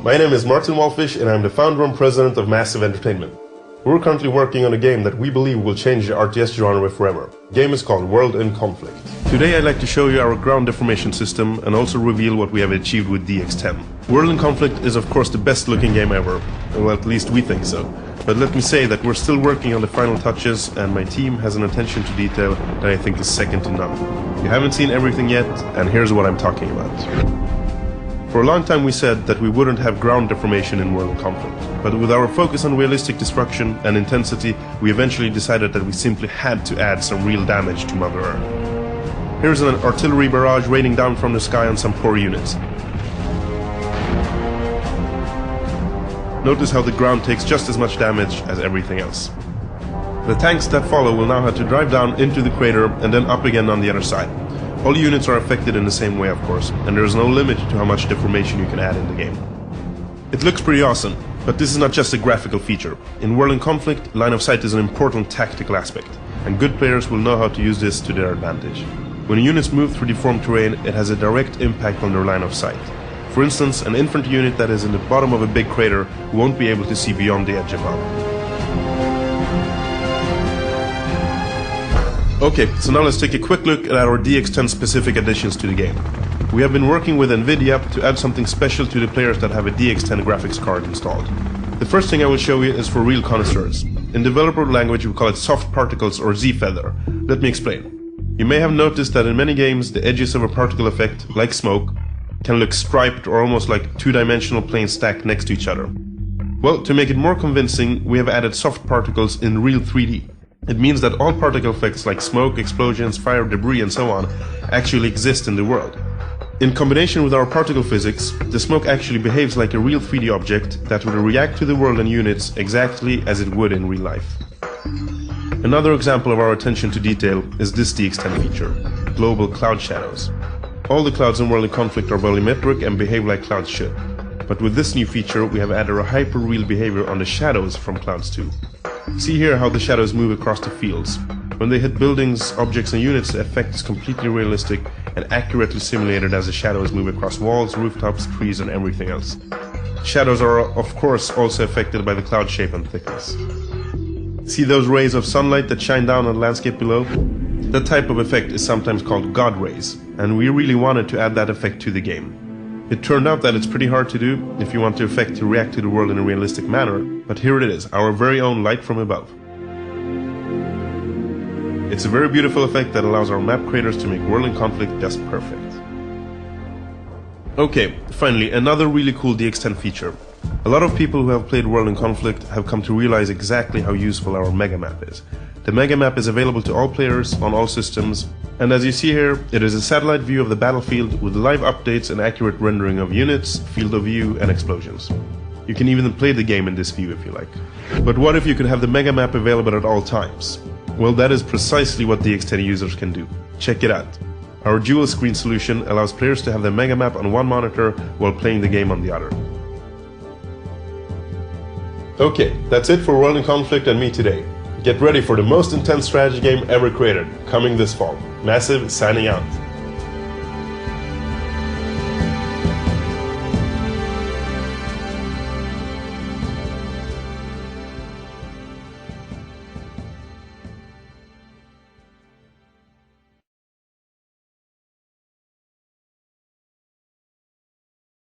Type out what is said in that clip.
my name is Martin Walfisz and I'm the founder and president of Massive Entertainment. We're currently working on a game that we believe will change the RTS genre forever. The game is called World in Conflict. Today I'd like to show you our ground deformation system and also reveal what we have achieved with DX10. World in Conflict is of course the best looking game ever, well at least we think so. But let me say that we're still working on the final touches and my team has an attention to detail that I think is second to none. You haven't seen everything yet and here's what I'm talking about. For a long time we said that we wouldn't have ground deformation in World in Conflict, but with our focus on realistic destruction and intensity, we eventually decided that we simply had to add some real damage to Mother Earth. Here's an artillery barrage raining down from the sky on some poor units. Notice how the ground takes just as much damage as everything else. The tanks that follow will now have to drive down into the crater and then up again on the other side. All units are affected in the same way, of course, and there is no limit to how much deformation you can add in the game. It looks pretty awesome, but this is not just a graphical feature. In World in Conflict, line of sight is an important tactical aspect, and good players will know how to use this to their advantage. When units move through deformed terrain, it has a direct impact on their line of sight. For instance, an infantry unit that is in the bottom of a big crater won't be able to see beyond the edge above. Okay, so now let's take a quick look at our DX10 specific additions to the game. We have been working with Nvidia to add something special to the players that have a DX10 graphics card installed. The first thing I will show you is for real connoisseurs. In developer language we call it soft particles or Z-feather. Let me explain. You may have noticed that in many games the edges of a particle effect, like smoke, can look striped or almost like two-dimensional planes stacked next to each other. Well, to make it more convincing, we have added soft particles in real 3D. It means that all particle effects like smoke, explosions, fire, debris and so on actually exist in the world. In combination with our particle physics, the smoke actually behaves like a real 3D object that will react to the world and units exactly as it would in real life. Another example of our attention to detail is this DX10 feature, global cloud shadows. All the clouds in World in Conflict are volumetric and behave like clouds should. But with this new feature we have added a hyper-real behavior on the shadows from clouds too. See here how the shadows move across the fields. When they hit buildings, objects and units, the effect is completely realistic and accurately simulated as the shadows move across walls, rooftops, trees and everything else. Shadows are of course also affected by the cloud shape and thickness. See those rays of sunlight that shine down on the landscape below? That type of effect is sometimes called God rays, and we really wanted to add that effect to the game. It turned out that it's pretty hard to do if you want the effect to react to the world in a realistic manner, but here it is, our very own light from above. It's a very beautiful effect that allows our map creators to make World in Conflict just perfect. Okay, finally, another really cool DX10 feature. A lot of people who have played World in Conflict have come to realize exactly how useful our mega map is. The mega map is available to all players on all systems, and as you see here, it is a satellite view of the battlefield with live updates and accurate rendering of units, field of view and explosions. You can even play the game in this view if you like. But what if you could have the mega map available at all times? Well, that is precisely what DX10 users can do. Check it out. Our dual screen solution allows players to have the mega map on one monitor while playing the game on the other. Okay, that's it for World in Conflict and me today. Get ready for the most intense strategy game ever created, coming this fall. Massive signing out.